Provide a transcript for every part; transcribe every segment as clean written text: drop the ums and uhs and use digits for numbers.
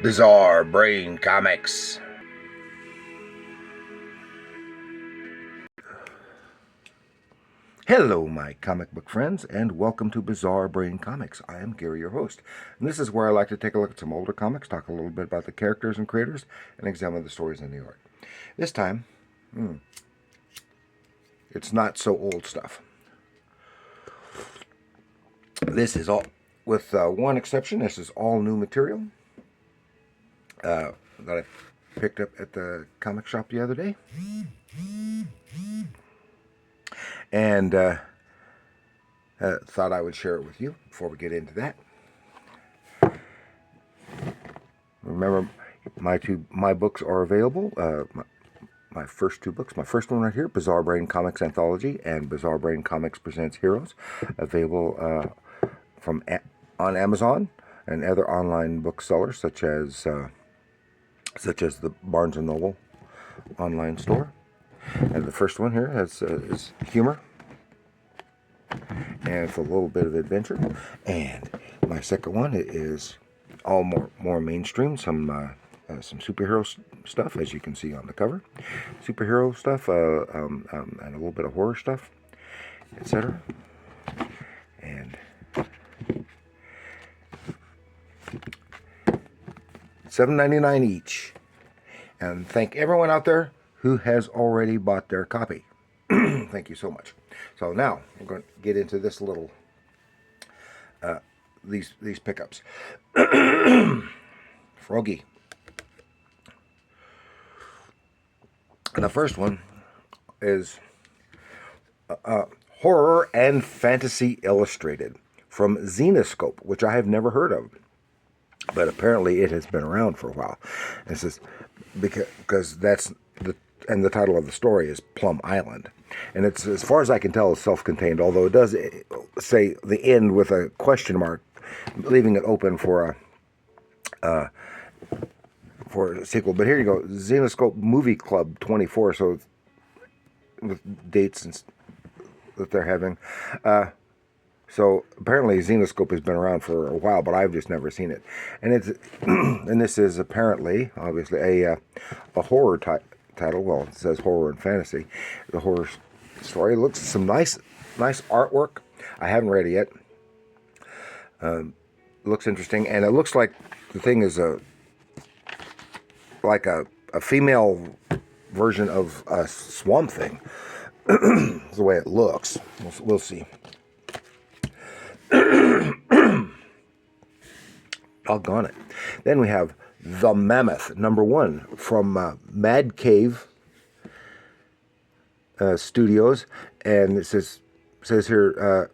Bizarre Brain Comics. Hello, my comic book friends, and welcome to Bizarre Brain Comics. I am Gary, your host, and this is where I like to take a look at some older comics, talk a little bit about the characters and creators, and examine the stories in the art. This time, it's not so old stuff. This is all, with one exception, this is all new material that I picked up at the comic shop the other day. And thought I would share it with you before we get into that. Remember, my books are available. My first two books. My first one right here, Bizarre Brain Comics Anthology, and Bizarre Brain Comics Presents Heroes, available on Amazon and other online booksellers such as the Barnes and Noble online store. And the first one here is humor, and it's a little bit of adventure. And my second one is all more mainstream, some superhero stuff, as you can see on the cover, superhero stuff, and a little bit of horror stuff, etc. And $7.99 each. And thank everyone out there who has already bought their copy. Thank you so much. So now we're going to get into this little these pickups. Froggy. And the first one is Horror and Fantasy Illustrated from Zenoscope, which I have never heard of, but apparently it has been around for a while. This is because that's the title of the story is Plum Island. And it's, as far as I can tell, is self-contained, although it does say the end with a question mark, leaving it open for a sequel. But here you go, Zenoscope Movie Club 24, so with dates and that they're having. So apparently Zenoscope has been around for a while, but I've just never seen it. And it's and this is apparently, obviously, a horror title. Well, it says horror and fantasy. The horror story looks some nice artwork. I haven't read it yet. Looks interesting, and it looks like the thing is a female version of a Swamp Thing. That's the way it looks. We'll see. Doggone it. Then we have The Mammoth, #1, from Mad Cave Studios, and it says here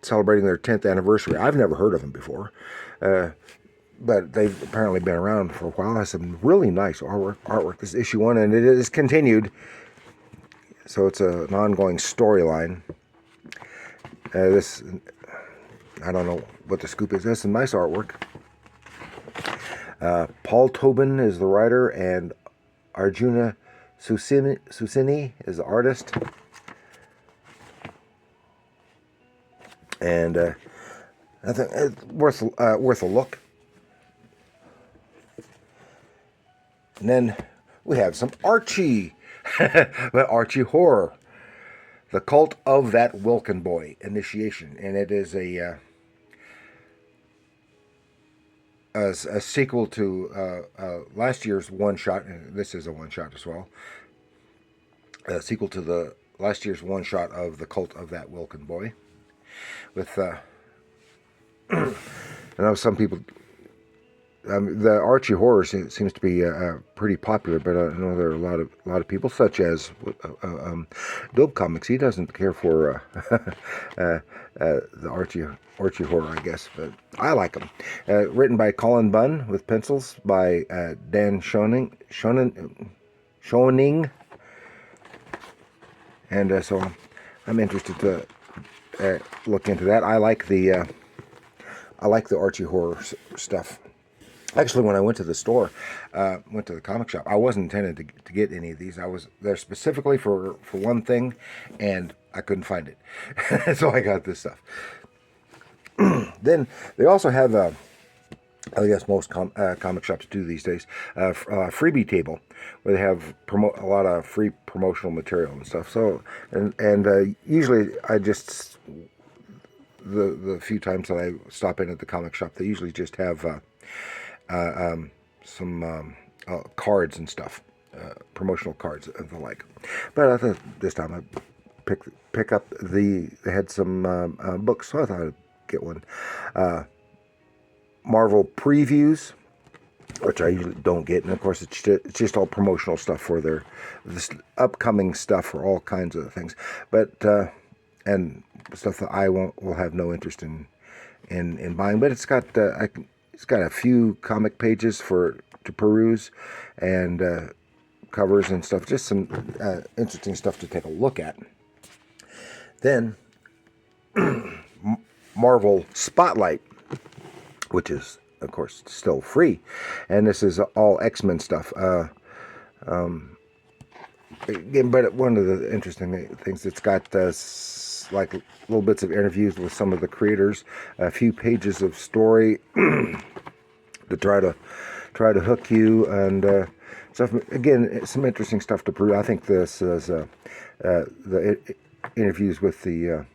celebrating their 10th anniversary. I've never heard of them before, but they've apparently been around for a while. Has some really nice artwork. This is issue 1, and it is continued, so it's an ongoing storyline. This, I don't know what the scoop is. There's some nice artwork. Paul Tobin is the writer, and Arjuna Susini is the artist. And I think it's worth a look. And then we have some Archie, Archie horror. The Cult of That Wilkin Boy Initiation, and it is a sequel to last year's one-shot, and this is a one-shot as well. A sequel to the last year's one-shot of The Cult of That Wilkin Boy. With I know some people. The Archie horror seems to be pretty popular, but I know there are a lot of people, such as Dope Comics. He doesn't care for the Archie horror, I guess, but I like them. Written by Colin Bunn with pencils by Dan Schoening, and so I'm interested to look into that. I like the Archie horror stuff. Actually, when I went to the store, went to the comic shop, I wasn't intending to get any of these. I was there specifically for one thing, and I couldn't find it. So I got this stuff. Then they also have I guess most comic shops do these days, freebie table, where they have a lot of free promotional material and stuff. So, and usually I just the few times that I stop in at the comic shop, they usually just have some cards and stuff, promotional cards and the like. But I thought this time I pick up they had some books, so I thought I'd get one. Marvel previews, which I usually don't get, and of course it's just all promotional stuff for this upcoming stuff for all kinds of things, but and stuff that I will have no interest in buying. But it's got a few comic pages to peruse, and covers and stuff, just some interesting stuff to take a look at. Then Marvel Spotlight, which is, of course, still free. And this is all X-Men stuff. Again, but one of the interesting things, it's got like little bits of interviews with some of the creators, a few pages of story to try to hook you, and stuff. Again, some interesting stuff to prove. I think this is the interviews with the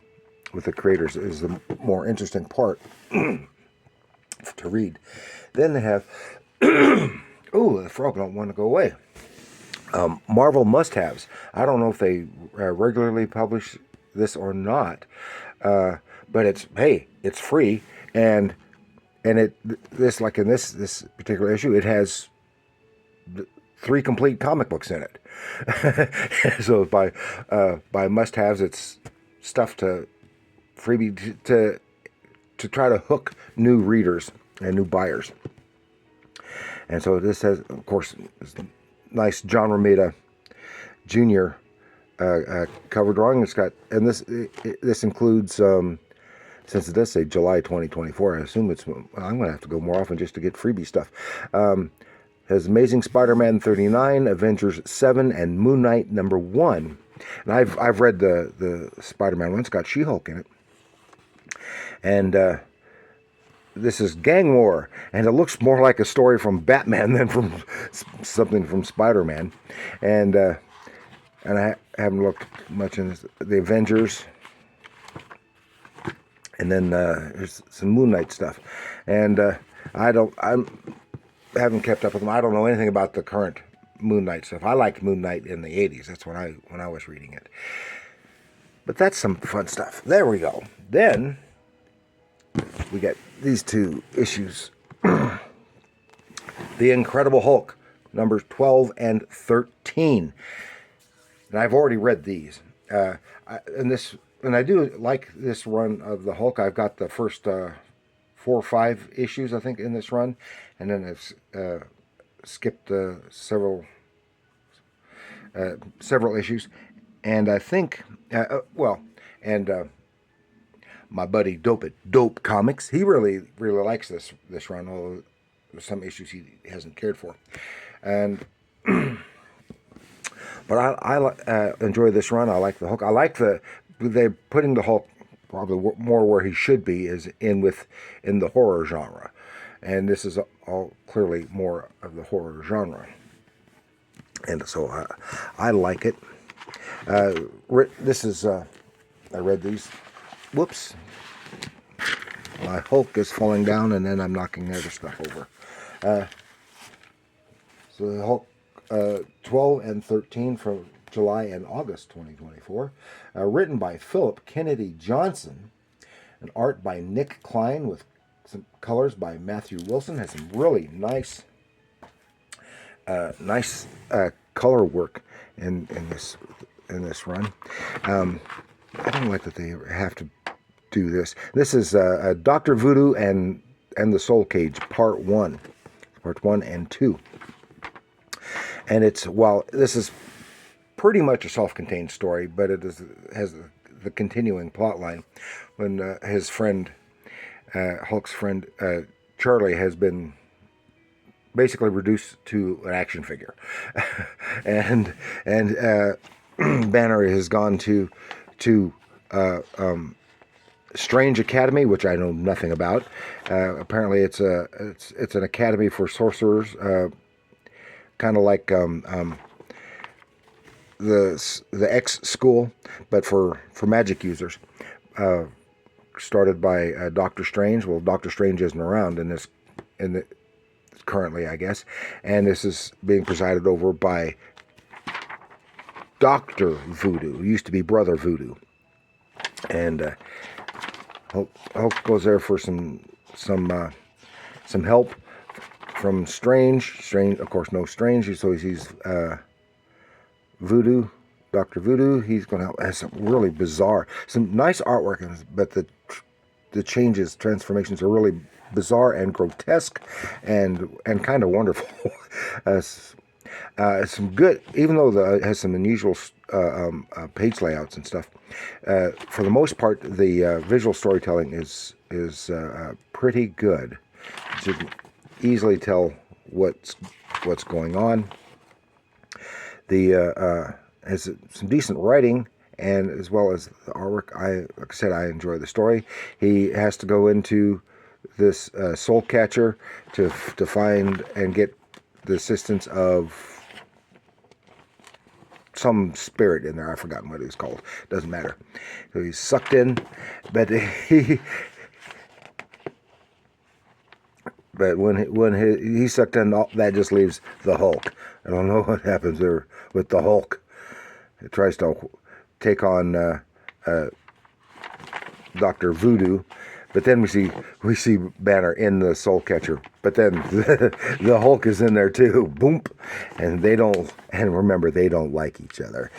creators is the more interesting part to read. Then they have, oh, the frog don't want to go away. Marvel must-haves. I don't know if they regularly publish this or not, but it's free, and this like in this particular issue, it has 3 complete comic books in it. So by must-haves, it's stuff to freebie to try to hook new readers and new buyers. And so this has, of course, nice John Romita Jr. Cover drawing. It's got, and this includes, since it does say July 2024, I assume I'm going to have to go more often just to get freebie stuff. Has Amazing Spider-Man 39, Avengers 7, and Moon Knight #1. And I've read the Spider-Man one. It's got She-Hulk in it. And this is Gang War, and it looks more like a story from Batman than from something from Spider-Man. And I haven't looked much in the Avengers. And then there's some Moon Knight stuff. And I haven't kept up with them. I don't know anything about the current Moon Knight stuff. I liked Moon Knight in the 80s. That's when I was reading it. But that's some fun stuff. There we go. Then we get these 2 issues. The Incredible Hulk, numbers 12 and 13. And I've already read these. And I do like this run of the Hulk. I've got the first 4 or 5 issues, I think, in this run. And then I've skipped several issues. And I think, my buddy Dope Comics, he really likes this run, although there's some issues he hasn't cared for. And but I enjoy this run. I like the Hulk. I like they're putting the Hulk probably more where he should be, is in the horror genre, and this is all clearly more of the horror genre, and so I like it. This is I read these. Whoops. My Hulk is falling down, and then I'm knocking other stuff over. So the Hulk 12 and 13 from July and August 2024. Written by Philip Kennedy Johnson. And art by Nick Klein with some colors by Matthew Wilson. Has some really nice color work in this run. I don't like that they have to do this. This is Dr. Voodoo and the Soul Cage, Part 1 and 2. And this is pretty much a self-contained story, but it has the continuing plot line when his friend, Hulk's friend, Charlie, has been basically reduced to an action figure. and Banner has gone to Strange Academy, which I know nothing about. Apparently, it's an academy for sorcerers, kind of like the X school, but for magic users. Started by Doctor Strange. Well, Doctor Strange isn't around in the currently, I guess, and this is being presided over by Doctor Voodoo, who used to be Brother Voodoo, and Hulk goes there for some help from Strange. Strange, of course, no Strange, so he sees Voodoo, Doctor Voodoo. He's going to help. Has some really bizarre, some nice artwork, but the changes, transformations are really bizarre and grotesque, and kind of wonderful. Some good, even though it has some unusual page layouts and stuff. For the most part, the visual storytelling is pretty good. You can easily tell what's going on. The has some decent writing, and as well as the artwork. Like I said, I enjoy the story. He has to go into this soul catcher to find and get the assistance of some spirit in there. I've forgotten what it was called. Doesn't matter. So he's sucked in, but when he's sucked in, that just leaves the Hulk. I don't know what happens there with the Hulk. It tries to take on Dr. Voodoo, but then we see Banner in the Soul Catcher. But then the Hulk is in there too. Boom, and remember, they don't like each other.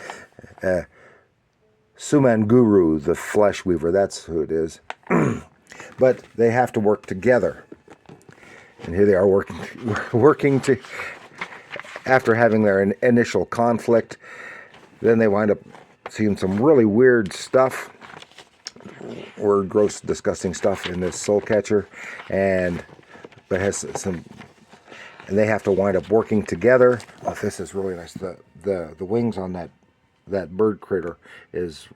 Suman Guru, the Flesh Weaver, that's who it is. But they have to work together, and here they are working to. After having their initial conflict, then they wind up seeing some really weird stuff, or gross, disgusting stuff in this soul catcher, and they have to wind up working together. Oh, this is really nice. The wings on that bird critter is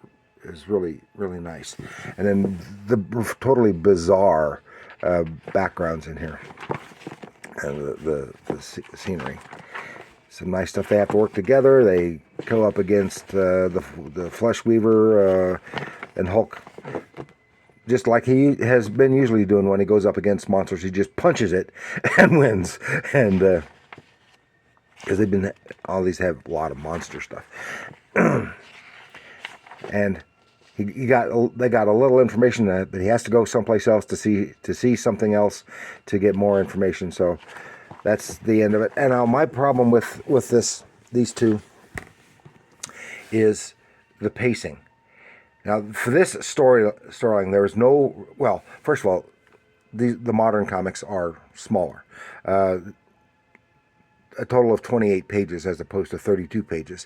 really, really nice, and then the totally bizarre backgrounds in here, and the scenery. Some nice stuff. They have to work together. They go up against the Flesh Weaver and Hulk, just like he has been usually doing when he goes up against monsters. He just punches it and wins. And because all these have a lot of monster stuff, and they got a little information that he has to go someplace else to see something else to get more information. So. That's the end of it. And now my problem with these two is the pacing. Now, for this storyline, there is no. Well, first of all, the modern comics are smaller, a total of 28 pages as opposed to 32 pages,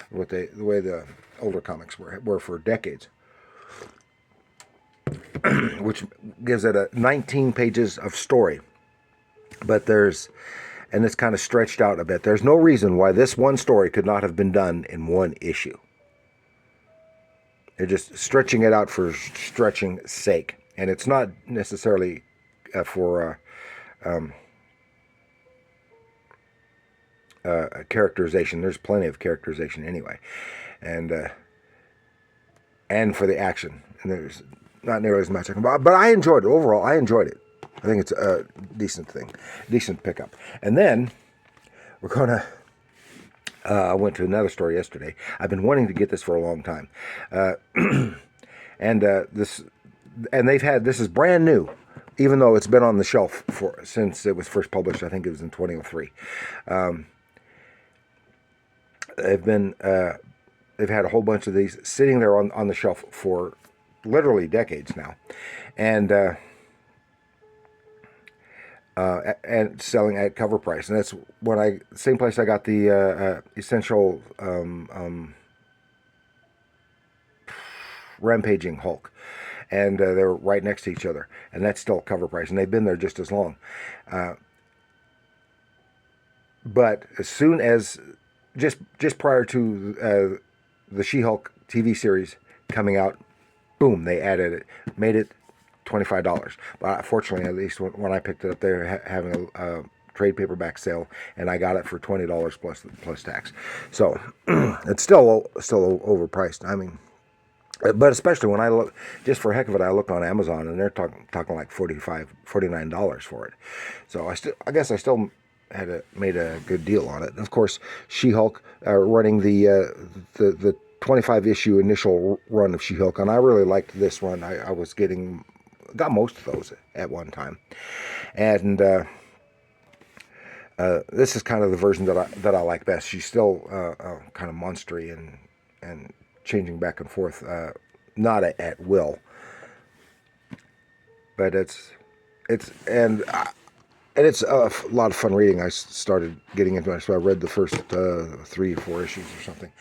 the way the older comics were for decades, which gives it 19 pages of story. But and it's kind of stretched out a bit. There's no reason why this one story could not have been done in one issue. They're just stretching it out for stretching's sake. And it's not necessarily for characterization. There's plenty of characterization anyway. And for the action. And there's not nearly as much I can. But I enjoyed it. Overall, I enjoyed it. I think it's a decent pickup. And then we're going to, I went to another store yesterday. I've been wanting to get this for a long time. This is brand new, even though it's been on the shelf since it was first published. I think it was in 2003. They've had a whole bunch of these sitting there on the shelf for literally decades now. And selling at cover price, and that's same place I got the Essential Rampaging Hulk, and they're right next to each other, and that's still cover price, and they've been there just as long. But as soon as just prior to the She-Hulk TV series coming out, boom, they added it, made it $25. But fortunately, at least when I picked it up, they were having a trade paperback sale, and I got it for $20 plus tax. So it's still overpriced. I mean, but especially when I look, just for heck of it, I look on Amazon and they're talking like $49 for it. So I guess I still made a good deal on it. And of course, She-Hulk running the 25 issue initial run of She-Hulk, and I really liked this one. I got most of those at one time, and this is kind of the version that I like best. She's still kind of monstery and changing back and forth, not at will, but it's a lot of fun reading. I started getting into it, so I read the first 3 or 4 issues or something.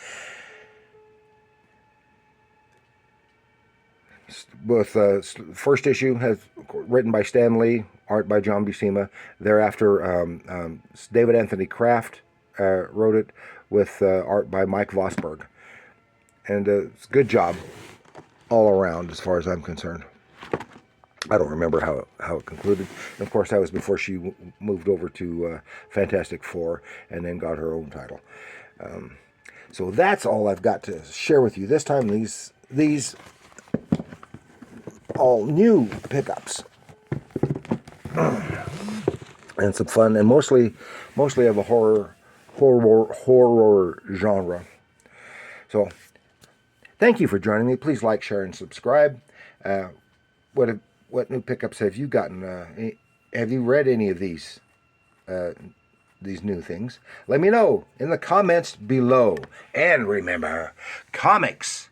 Both first issue has written by Stan Lee, art by John Buscema. Thereafter, David Anthony Kraft wrote it with art by Mike Vosberg, and it's a good job all around as far as I'm concerned. I don't remember how it concluded. And of course, that was before she moved over to Fantastic Four and then got her own title. So that's all I've got to share with you this time. These all new pickups and some fun, and mostly of a horror genre. So thank you for joining me. Please like, share, and subscribe. What new pickups have you gotten? Have you read any of these new things? Let me know in the comments below. And remember, comics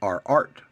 are art.